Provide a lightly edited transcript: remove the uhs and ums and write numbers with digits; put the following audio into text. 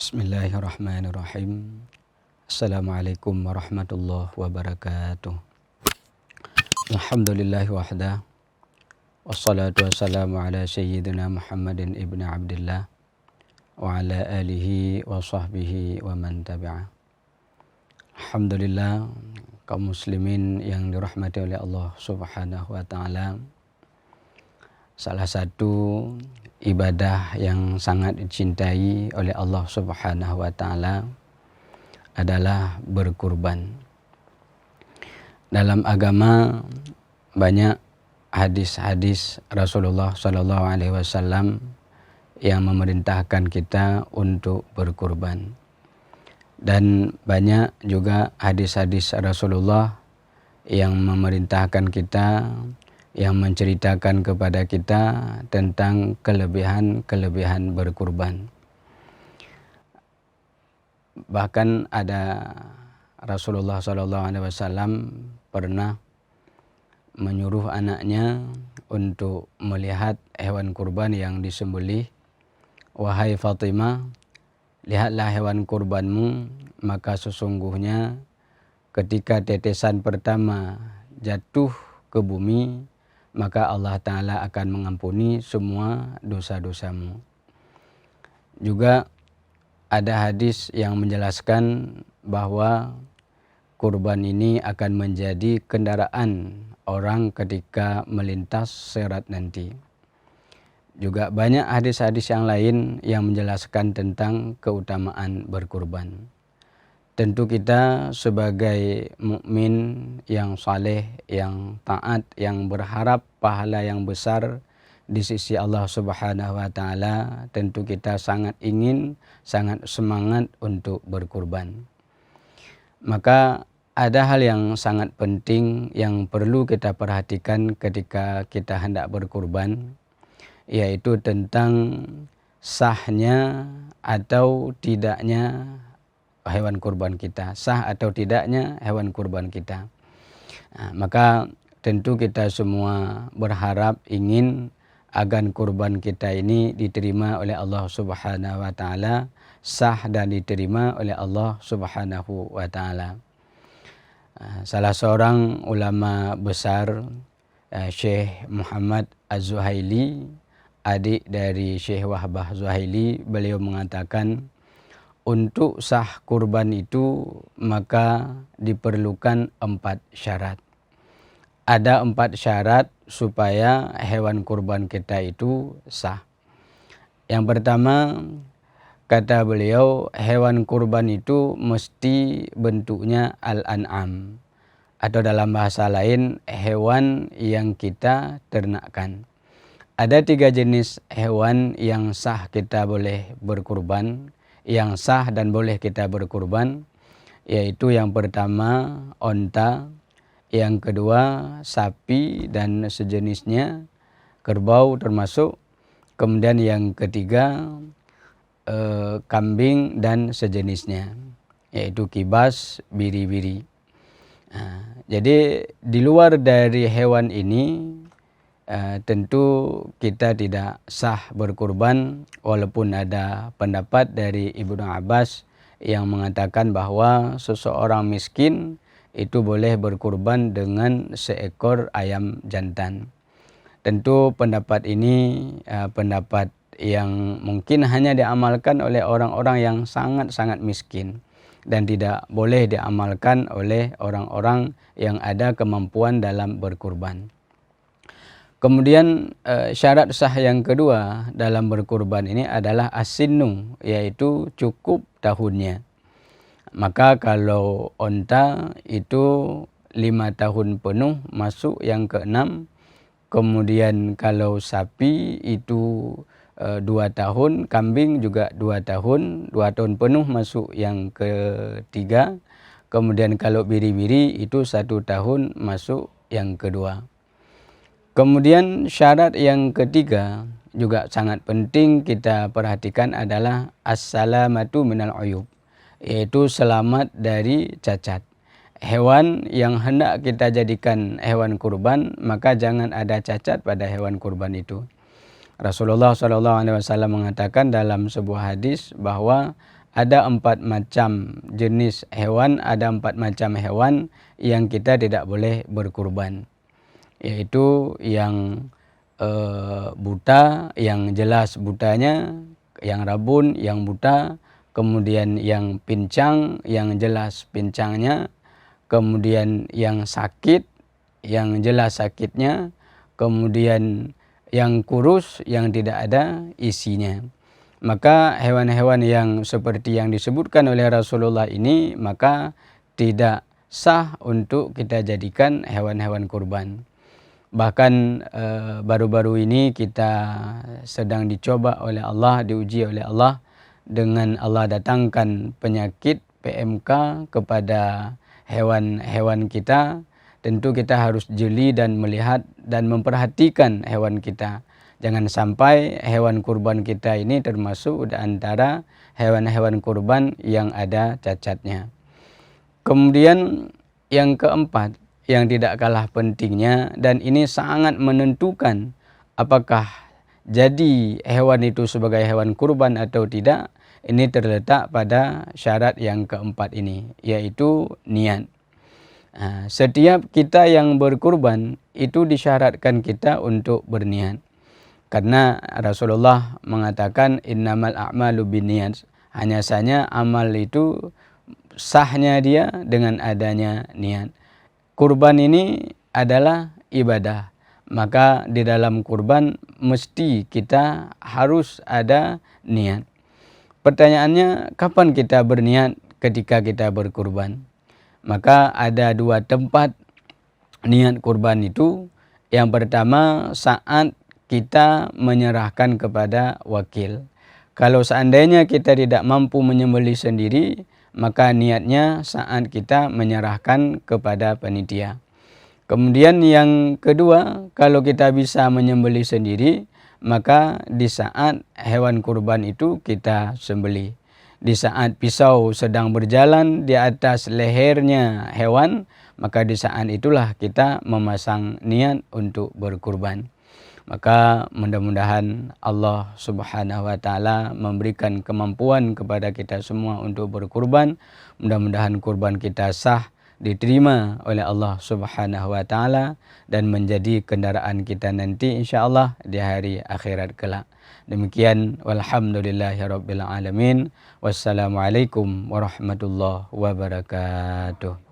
Bismillahirrahmanirrahim. Assalamualaikum warahmatullahi wabarakatuh. Alhamdulillahi wahda. Wassalatu wassalamu ala sayyidina Muhammadin ibn Abdillah wa ala alihi wa sahbihi wa man tabi'ah. Alhamdulillah, kaum muslimin yang dirahmati oleh Allah subhanahu wa ta'ala, salah satu ibadah yang sangat dicintai oleh Allah subhanahu wa ta'ala adalah berkurban. Dalam agama banyak hadis-hadis Rasulullah sallallahu alaihi wasallam yang memerintahkan kita untuk berkurban. Dan banyak juga hadis-hadis Rasulullah yang memerintahkan kita, yang menceritakan kepada kita tentang kelebihan-kelebihan berkurban. Bahkan ada Rasulullah SAW pernah menyuruh anaknya untuk melihat hewan kurban yang disembelih. Wahai Fatimah, lihatlah hewan kurbanmu, maka sesungguhnya ketika tetesan pertama jatuh ke bumi, maka Allah Ta'ala akan mengampuni semua dosa-dosamu. Juga ada hadis yang menjelaskan bahwa kurban ini akan menjadi kendaraan orang ketika melintas sirat nanti. Juga banyak hadis-hadis yang lain yang menjelaskan tentang keutamaan berkurban. Tentu kita sebagai mukmin yang saleh, yang taat, yang berharap pahala yang besar di sisi Allah Subhanahu wa taala, tentu kita sangat ingin, sangat semangat untuk berkurban. Maka ada hal yang sangat penting yang perlu kita perhatikan ketika kita hendak berkurban, yaitu tentang sahnya atau tidaknya hewan kurban kita, sah atau tidaknya hewan kurban kita. Maka tentu kita semua berharap ingin agar kurban kita ini diterima oleh Allah Subhanahu wa taala, sah dan diterima oleh Allah Subhanahu wa taala. Salah seorang ulama besar, Syekh Muhammad Az-Zuhaili, adik dari Syekh Wahbah Zuhaili, beliau mengatakan untuk sah kurban itu maka diperlukan 4 syarat. Ada 4 syarat supaya hewan kurban kita itu sah. Yang pertama, kata beliau, hewan kurban itu mesti bentuknya al-an'am, atau dalam bahasa lain hewan yang kita ternakkan. Ada 3 jenis hewan yang sah kita boleh berkurban, yang sah dan boleh kita berkurban, yaitu yang pertama onta, yang kedua sapi dan sejenisnya, kerbau termasuk, kemudian yang ketiga kambing dan sejenisnya, yaitu kibas, biri-biri. Jadi di luar dari hewan ini tentu kita tidak sah berkurban, walaupun ada pendapat dari Ibnu Abbas yang mengatakan bahwa seseorang miskin itu boleh berkurban dengan seekor ayam jantan. Tentu pendapat ini pendapat yang mungkin hanya diamalkan oleh orang-orang yang sangat-sangat miskin dan tidak boleh diamalkan oleh orang-orang yang ada kemampuan dalam berkurban. Kemudian syarat sah yang kedua dalam berkurban ini adalah as-sinnu, yaitu cukup tahunnya. Maka kalau onta itu 5 tahun penuh masuk yang ke-6. Kemudian kalau sapi itu 2 tahun, kambing juga 2 tahun, 2 tahun penuh masuk yang ke-3. Kemudian kalau biri-biri itu 1 tahun masuk yang kedua. Kemudian syarat yang ketiga juga sangat penting kita perhatikan adalah as-salamatu minal uyub, yaitu selamat dari cacat. Hewan yang hendak kita jadikan hewan kurban, maka jangan ada cacat pada hewan kurban itu. Rasulullah SAW mengatakan dalam sebuah hadis bahwa ada 4 macam jenis hewan, ada 4 macam hewan yang kita tidak boleh berkurban. Yaitu yang buta, yang jelas butanya, yang rabun, yang buta, kemudian yang pincang, yang jelas pincangnya, kemudian yang sakit, yang jelas sakitnya, kemudian yang kurus, yang tidak ada isinya. Maka hewan-hewan yang seperti yang disebutkan oleh Rasulullah ini maka tidak sah untuk kita jadikan hewan-hewan kurban. Bahkan baru-baru ini kita sedang dicoba oleh Allah, diuji oleh Allah dengan Allah datangkan penyakit PMK kepada hewan-hewan kita. Tentu kita harus jeli dan melihat dan memperhatikan hewan kita. Jangan sampai hewan kurban kita ini termasuk di antara hewan-hewan kurban yang ada cacatnya. Kemudian yang keempat, yang tidak kalah pentingnya dan ini sangat menentukan apakah jadi hewan itu sebagai hewan kurban atau tidak, ini terletak pada syarat yang keempat ini, yaitu niat. Setiap kita yang berkurban itu disyaratkan kita untuk berniat. Karena Rasulullah mengatakan innamal a'malu binniyat, hanya saja amal itu sahnya dia dengan adanya niat. Kurban ini adalah ibadah, maka di dalam kurban mesti kita harus ada niat. Pertanyaannya, kapan kita berniat ketika kita berkurban? Maka ada 2 tempat niat kurban itu. Yang pertama saat kita menyerahkan kepada wakil. Kalau seandainya kita tidak mampu menyembelih sendiri, maka niatnya saat kita menyerahkan kepada panitia. Kemudian yang kedua, kalau kita bisa menyembelih sendiri, maka di saat hewan kurban itu kita sembelih. Di saat pisau sedang berjalan di atas lehernya hewan, maka di saat itulah kita memasang niat untuk berkurban. Maka mudah-mudahan Allah Subhanahu wa taala memberikan kemampuan kepada kita semua untuk berkurban. Mudah-mudahan kurban kita sah, diterima oleh Allah Subhanahu wa taala dan menjadi kendaraan kita nanti insyaallah di hari akhirat kelak. Demikian walhamdulillahirabbil alamin. Wassalamualaikum warahmatullahi wabarakatuh.